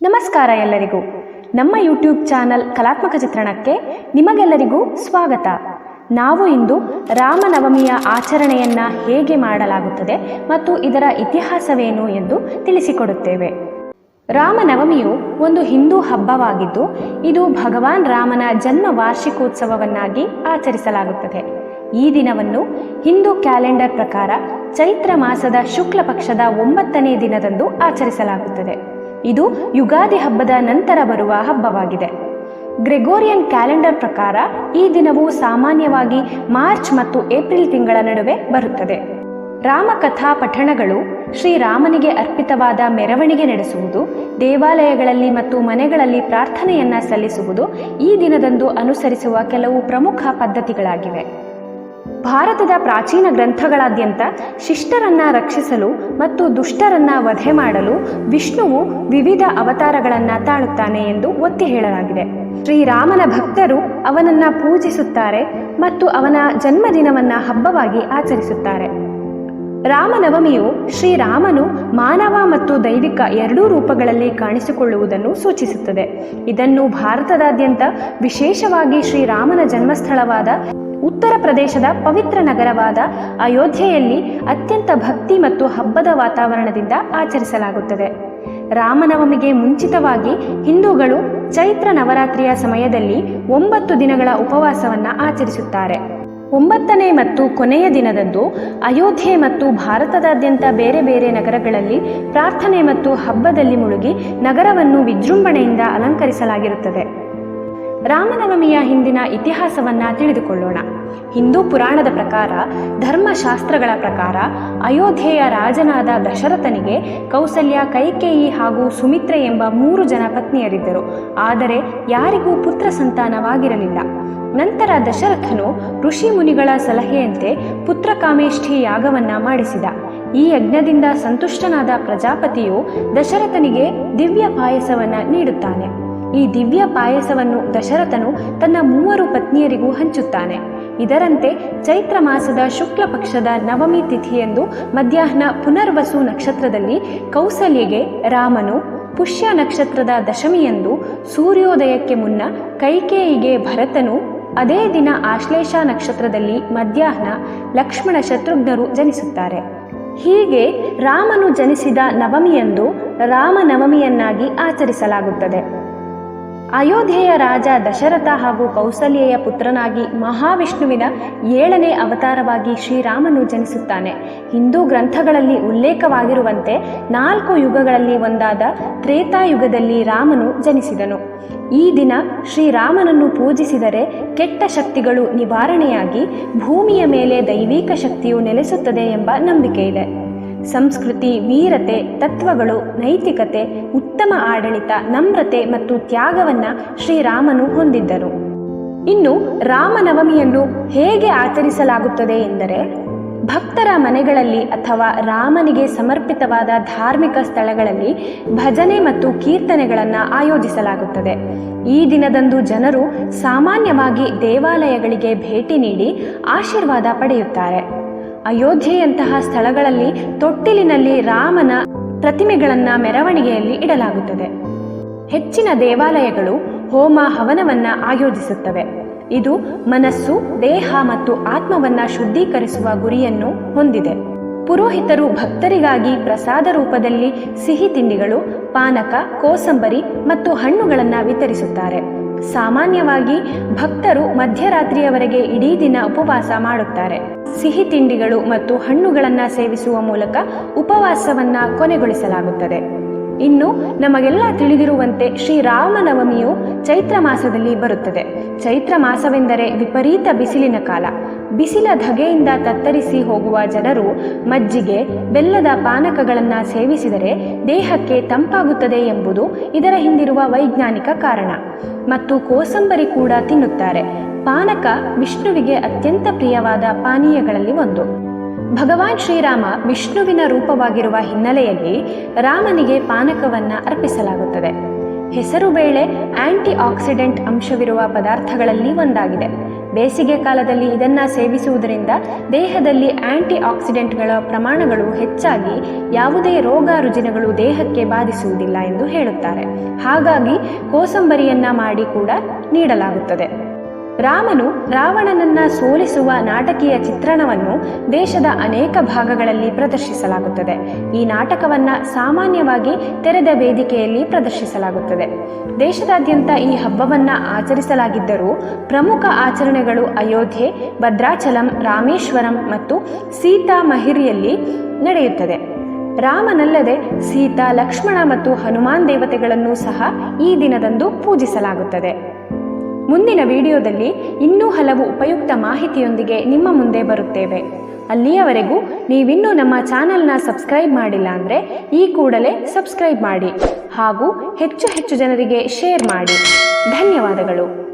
ನಮಸ್ಕಾರ ಎಲ್ಲರಿಗೂ. ನಮ್ಮ ಯೂಟ್ಯೂಬ್ ಚಾನಲ್ ಕಲಾತ್ಮಕ ಚಿತ್ರಣಕ್ಕೆ ನಿಮಗೆಲ್ಲರಿಗೂ ಸ್ವಾಗತ. ನಾವು ಇಂದು ರಾಮನವಮಿಯ ಆಚರಣೆಯನ್ನು ಹೇಗೆ ಮಾಡಲಾಗುತ್ತದೆ ಮತ್ತು ಇದರ ಇತಿಹಾಸವೇನು ಎಂದು ತಿಳಿಸಿಕೊಡುತ್ತೇವೆ. ರಾಮನವಮಿಯು ಒಂದು ಹಿಂದೂ ಹಬ್ಬವಾಗಿದ್ದು ಇದು ಭಗವಾನ್ ರಾಮನ ಜನ್ಮ ವಾರ್ಷಿಕೋತ್ಸವವನ್ನಾಗಿ ಆಚರಿಸಲಾಗುತ್ತದೆ. ಈ ದಿನವನ್ನು ಹಿಂದೂ ಕ್ಯಾಲೆಂಡರ್ ಪ್ರಕಾರ ಚೈತ್ರ ಮಾಸದ ಶುಕ್ಲ ಪಕ್ಷದ 9ನೇ ದಿನದಂದು ಆಚರಿಸಲಾಗುತ್ತದೆ. ಇದು ಯುಗಾದಿ ಹಬ್ಬದ ನಂತರ ಬರುವ ಹಬ್ಬವಾಗಿದೆ. ಗ್ರೆಗೋರಿಯನ್ ಕ್ಯಾಲೆಂಡರ್ ಪ್ರಕಾರ ಈ ದಿನವು ಸಾಮಾನ್ಯವಾಗಿ ಮಾರ್ಚ್ ಮತ್ತು ಏಪ್ರಿಲ್ ತಿಂಗಳ ನಡುವೆ ಬರುತ್ತದೆ. ರಾಮಕಥಾ ಪಠಣಗಳು, ಶ್ರೀರಾಮನಿಗೆ ಅರ್ಪಿತವಾದ ಮೆರವಣಿಗೆ ನಡೆಸುವುದು, ದೇವಾಲಯಗಳಲ್ಲಿ ಮತ್ತು ಮನೆಗಳಲ್ಲಿ ಪ್ರಾರ್ಥನೆಯನ್ನ ಸಲ್ಲಿಸುವುದು ಈ ದಿನದಂದು ಅನುಸರಿಸುವ ಕೆಲವು ಪ್ರಮುಖ ಪದ್ಧತಿಗಳಾಗಿವೆ. ಭಾರತದ ಪ್ರಾಚೀನ ಗ್ರಂಥಗಳಾದ್ಯಂತ ಶಿಷ್ಟರನ್ನ ರಕ್ಷಿಸಲು ಮತ್ತು ದುಷ್ಟರನ್ನ ವಧೆ ಮಾಡಲು ವಿಷ್ಣುವು ವಿವಿಧ ಅವತಾರಗಳನ್ನು ತಾಳುತ್ತಾನೆ ಎಂದು ಒತ್ತಿ ಹೇಳಲಾಗಿದೆ. ಶ್ರೀರಾಮನ ಭಕ್ತರು ಅವನನ್ನ ಪೂಜಿಸುತ್ತಾರೆ ಮತ್ತು ಅವನ ಜನ್ಮದಿನವನ್ನ ಹಬ್ಬವಾಗಿ ಆಚರಿಸುತ್ತಾರೆ. ರಾಮನವಮಿಯು ಶ್ರೀರಾಮನು ಮಾನವ ಮತ್ತು ದೈವಿಕ ಎರಡೂ ರೂಪಗಳಲ್ಲಿ ಕಾಣಿಸಿಕೊಳ್ಳುವುದನ್ನು ಸೂಚಿಸುತ್ತದೆ. ಇದನ್ನು ಭಾರತದಾದ್ಯಂತ, ವಿಶೇಷವಾಗಿ ಶ್ರೀರಾಮನ ಜನ್ಮಸ್ಥಳವಾದ ಉತ್ತರ ಪ್ರದೇಶದ ಪವಿತ್ರ ನಗರವಾದ ಅಯೋಧ್ಯೆಯಲ್ಲಿ ಅತ್ಯಂತ ಭಕ್ತಿ ಮತ್ತು ಹಬ್ಬದ ವಾತಾವರಣದಿಂದ ಆಚರಿಸಲಾಗುತ್ತದೆ. ರಾಮನವಮಿಗೆ ಮುಂಚಿತವಾಗಿ ಹಿಂದೂಗಳು ಚೈತ್ರ ನವರಾತ್ರಿಯ ಸಮಯದಲ್ಲಿ 9 ದಿನಗಳ ಉಪವಾಸವನ್ನು ಆಚರಿಸುತ್ತಾರೆ. 9ನೇ ಮತ್ತು ಕೊನೆಯ ದಿನದಂದು ಅಯೋಧ್ಯೆ ಮತ್ತು ಭಾರತದಾದ್ಯಂತ ಬೇರೆ ಬೇರೆ ನಗರಗಳಲ್ಲಿ ಪ್ರಾರ್ಥನೆ ಮತ್ತು ಹಬ್ಬದಲ್ಲಿ ಮುಳುಗಿ ನಗರವನ್ನು ವಿಜೃಂಭಣೆಯಿಂದ ಅಲಂಕರಿಸಲಾಗಿರುತ್ತದೆ. ರಾಮನವಮಿಯ ಹಿಂದಿನ ಇತಿಹಾಸವನ್ನ ತಿಳಿದುಕೊಳ್ಳೋಣ. ಹಿಂದೂ ಪುರಾಣದ ಪ್ರಕಾರ, ಧರ್ಮಶಾಸ್ತ್ರಗಳ ಪ್ರಕಾರ ಅಯೋಧ್ಯೆಯ ರಾಜನಾದ ದಶರಥನಿಗೆ ಕೌಸಲ್ಯ, ಕೈಕೇಯಿ ಹಾಗೂ ಸುಮಿತ್ರೆ ಎಂಬ 3 ಜನ ಪತ್ನಿಯರಿದ್ದರು. ಆದರೆ ಯಾರಿಗೂ ಪುತ್ರ ಸಂತಾನವಾಗಿರಲಿಲ್ಲ. ನಂತರ ದಶರಥನು ಋಷಿ ಮುನಿಗಳ ಸಲಹೆಯಂತೆ ಪುತ್ರಕಾಮೇಷ್ಠಿ ಯಾಗವನ್ನ ಮಾಡಿಸಿದ. ಈ ಯಜ್ಞದಿಂದ ಸಂತುಷ್ಟನಾದ ಪ್ರಜಾಪತಿಯು ದಶರಥನಿಗೆ ದಿವ್ಯ ಪಾಯಸವನ್ನ ನೀಡುತ್ತಾನೆ. ಈ ದಿವ್ಯ ಪಾಯಸವನ್ನು ದಶರಥನು ತನ್ನ 3 ಪತ್ನಿಯರಿಗೂ ಹಂಚುತ್ತಾನೆ. ಇದರಂತೆ ಚೈತ್ರ ಮಾಸದ ಶುಕ್ಲ ಪಕ್ಷದ ನವಮಿ ತಿಥಿಯಂದು ಮಧ್ಯಾಹ್ನ ಪುನರ್ವಸು ನಕ್ಷತ್ರದಲ್ಲಿ ಕೌಸಲ್ಯಗೆ ರಾಮನು, ಪುಷ್ಯ ನಕ್ಷತ್ರದ ದಶಮಿಯಂದು ಸೂರ್ಯೋದಯಕ್ಕೆ ಮುನ್ನ ಕೈಕೇಯಿಗೆ ಭರತನು, ಅದೇ ದಿನ ಆಶ್ಲೇಷ ನಕ್ಷತ್ರದಲ್ಲಿ ಮಧ್ಯಾಹ್ನ ಲಕ್ಷ್ಮಣ ಶತ್ರುಘ್ನರು ಜನಿಸುತ್ತಾರೆ. ಹೀಗೆ ರಾಮನು ಜನಿಸಿದ ನವಮಿಯಂದು ರಾಮನವಮಿಯನ್ನಾಗಿ ಆಚರಿಸಲಾಗುತ್ತದೆ. ಅಯೋಧ್ಯೆಯ ರಾಜ ದಶರಥ ಹಾಗೂ ಕೌಸಲ್ಯೆಯ ಪುತ್ರನಾಗಿ ಮಹಾವಿಷ್ಣುವಿನ 7ನೇ ಅವತಾರವಾಗಿ ಶ್ರೀರಾಮನು ಜನಿಸುತ್ತಾನೆ. ಹಿಂದೂ ಗ್ರಂಥಗಳಲ್ಲಿ ಉಲ್ಲೇಖವಾಗಿರುವಂತೆ 4 ಯುಗಗಳಲ್ಲಿ ಒಂದಾದ ತ್ರೇತಾಯುಗದಲ್ಲಿ ರಾಮನು ಜನಿಸಿದನು. ಈ ದಿನ ಶ್ರೀರಾಮನನ್ನು ಪೂಜಿಸಿದರೆ ಕೆಟ್ಟ ಶಕ್ತಿಗಳು ನಿವಾರಣೆಯಾಗಿ ಭೂಮಿಯ ಮೇಲೆ ದೈವಿಕ ಶಕ್ತಿಯು ನೆಲೆಸುತ್ತದೆ ಎಂಬ ನಂಬಿಕೆ ಇದೆ. ಸಂಸ್ಕೃತಿ, ವೀರತೆ, ತತ್ವಗಳು, ನೈತಿಕತೆ, ಉತ್ತಮ ಆಡಳಿತ, ನಮ್ರತೆ ಮತ್ತು ತ್ಯಾಗವನ್ನು ಶ್ರೀರಾಮನು ಹೊಂದಿದ್ದರು. ಇನ್ನು ರಾಮನವಮಿಯನ್ನು ಹೇಗೆ ಆಚರಿಸಲಾಗುತ್ತದೆ ಎಂದರೆ, ಭಕ್ತರ ಮನೆಗಳಲ್ಲಿ ಅಥವಾ ರಾಮನಿಗೆ ಸಮರ್ಪಿತವಾದ ಧಾರ್ಮಿಕ ಸ್ಥಳಗಳಲ್ಲಿ ಭಜನೆ ಮತ್ತು ಕೀರ್ತನೆಗಳನ್ನು ಆಯೋಜಿಸಲಾಗುತ್ತದೆ. ಈ ದಿನದಂದು ಜನರು ಸಾಮಾನ್ಯವಾಗಿ ದೇವಾಲಯಗಳಿಗೆ ಭೇಟಿ ನೀಡಿ ಆಶೀರ್ವಾದ ಪಡೆಯುತ್ತಾರೆ. ಅಯೋಧ್ಯೆಯಂತಹ ಸ್ಥಳಗಳಲ್ಲಿ ತೊಟ್ಟಿಲಿನಲ್ಲಿ ರಾಮನ ಪ್ರತಿಮೆಗಳನ್ನು ಮೆರವಣಿಗೆಯಲ್ಲಿ ಇಡಲಾಗುತ್ತದೆ. ಹೆಚ್ಚಿನ ದೇವಾಲಯಗಳು ಹೋಮ ಹವನವನ್ನ ಆಯೋಜಿಸುತ್ತವೆ. ಇದು ಮನಸ್ಸು, ದೇಹ ಮತ್ತು ಆತ್ಮವನ್ನ ಶುದ್ಧೀಕರಿಸುವ ಗುರಿಯನ್ನು ಹೊಂದಿದೆ. ಪುರೋಹಿತರು ಭಕ್ತರಿಗಾಗಿ ಪ್ರಸಾದ ರೂಪದಲ್ಲಿ ಸಿಹಿ ತಿಂಡಿಗಳು, ಪಾನಕ, ಕೋಸಂಬರಿ ಮತ್ತು ಹಣ್ಣುಗಳನ್ನು ವಿತರಿಸುತ್ತಾರೆ. ಸಾಮಾನ್ಯವಾಗಿ ಭಕ್ತರು ಮಧ್ಯರಾತ್ರಿಯವರೆಗೆ ಇಡೀ ದಿನ ಉಪವಾಸ ಮಾಡುತ್ತಾರೆ. ಸಿಹಿ ತಿಂಡಿಗಳು ಮತ್ತು ಹಣ್ಣುಗಳನ್ನು ಸೇವಿಸುವ ಮೂಲಕ ಉಪವಾಸವನ್ನ ಕೊನೆಗೊಳಿಸಲಾಗುತ್ತದೆ. ಇನ್ನು ನಮಗೆಲ್ಲ ತಿಳಿದಿರುವಂತೆ ಶ್ರೀರಾಮನವಮಿಯು ಚೈತ್ರ ಮಾಸದಲ್ಲಿ ಬರುತ್ತದೆ. ಚೈತ್ರ ಮಾಸವೆಂದರೆ ವಿಪರೀತ ಬಿಸಿಲಿನ ಕಾಲ. ಬಿಸಿಲ ಧಗೆಯಿಂದ ತತ್ತರಿಸಿ ಹೋಗುವ ಜನರು ಮಜ್ಜಿಗೆ, ಬೆಲ್ಲದ ಪಾನಕಗಳನ್ನು ಸೇವಿಸಿದರೆ ದೇಹಕ್ಕೆ ತಂಪಾಗುತ್ತದೆ ಎಂಬುದು ಇದರ ಹಿಂದಿರುವ ವೈಜ್ಞಾನಿಕ ಕಾರಣ. ಮತ್ತು ಕೋಸಂಬರಿ ಕೂಡ ತಿನ್ನುತ್ತಾರೆ. ಪಾನಕ ವಿಷ್ಣುವಿಗೆ ಅತ್ಯಂತ ಪ್ರಿಯವಾದ ಪಾನೀಯಗಳಲ್ಲಿ ಒಂದು. ಭಗವಾನ್ ಶ್ರೀರಾಮ ವಿಷ್ಣುವಿನ ರೂಪವಾಗಿರುವ ಹಿನ್ನೆಲೆಯಲ್ಲಿ ರಾಮನಿಗೆ ಪಾನಕವನ್ನು ಅರ್ಪಿಸಲಾಗುತ್ತದೆ. ಹೆಸರುಬೇಳೆ ಆಂಟಿ ಆಕ್ಸಿಡೆಂಟ್ ಅಂಶವಿರುವ ಪದಾರ್ಥಗಳಲ್ಲಿ ಒಂದಾಗಿದೆ. ಬೇಸಿಗೆ ಕಾಲದಲ್ಲಿ ಇದನ್ನು ಸೇವಿಸುವುದರಿಂದ ದೇಹದಲ್ಲಿ ಆಂಟಿ ಆಕ್ಸಿಡೆಂಟ್ಗಳ ಪ್ರಮಾಣಗಳು ಹೆಚ್ಚಾಗಿ ಯಾವುದೇ ರೋಗ ರುಜಿನಗಳು ದೇಹಕ್ಕೆ ಬಾಧಿಸುವುದಿಲ್ಲ ಎಂದು ಹೇಳುತ್ತಾರೆ. ಹಾಗಾಗಿ ಕೋಸಂಬರಿಯನ್ನ ಮಾಡಿ ಕೂಡ ನೀಡಲಾಗುತ್ತದೆ. ರಾಮನು ರಾವಣನನ್ನ ಸೋಲಿಸುವ ನಾಟಕೀಯ ಚಿತ್ರಣವನ್ನು ದೇಶದ ಅನೇಕ ಭಾಗಗಳಲ್ಲಿ ಪ್ರದರ್ಶಿಸಲಾಗುತ್ತದೆ. ಈ ನಾಟಕವನ್ನ ಸಾಮಾನ್ಯವಾಗಿ ತೆರೆದ ವೇದಿಕೆಯಲ್ಲಿ ಪ್ರದರ್ಶಿಸಲಾಗುತ್ತದೆ. ದೇಶದಾದ್ಯಂತ ಈ ಹಬ್ಬವನ್ನ ಆಚರಿಸಲಾಗಿದ್ದರೂ ಪ್ರಮುಖ ಆಚರಣೆಗಳು ಅಯೋಧ್ಯೆ, ಭದ್ರಾಚಲಂ, ರಾಮೇಶ್ವರಂ ಮತ್ತು ಸೀತಾಮಹಿರಿಯಲ್ಲಿ ನಡೆಯುತ್ತದೆ. ರಾಮನಲ್ಲದೆ ಸೀತಾ, ಲಕ್ಷ್ಮಣ ಮತ್ತು ಹನುಮಾನ್ ದೇವತೆಗಳನ್ನು ಸಹ ಈ ದಿನದಂದು ಪೂಜಿಸಲಾಗುತ್ತದೆ. ಮುಂದಿನ ವಿಡಿಯೋದಲ್ಲಿ ಇನ್ನೂ ಹಲವು ಉಪಯುಕ್ತ ಮಾಹಿತಿಯೊಂದಿಗೆ ನಿಮ್ಮ ಮುಂದೆ ಬರುತ್ತೇವೆ. ಅಲ್ಲಿಯವರೆಗೂ ನೀವಿನ್ನೂ ನಮ್ಮ ಚಾನೆಲ್ನ ಸಬ್ಸ್ಕ್ರೈಬ್ ಮಾಡಿಲ್ಲ ಅಂದರೆ ಈ ಕೂಡಲೇ ಸಬ್ಸ್ಕ್ರೈಬ್ ಮಾಡಿ ಹಾಗೂ ಹೆಚ್ಚು ಜನರಿಗೆ ಶೇರ್ ಮಾಡಿ. ಧನ್ಯವಾದಗಳು.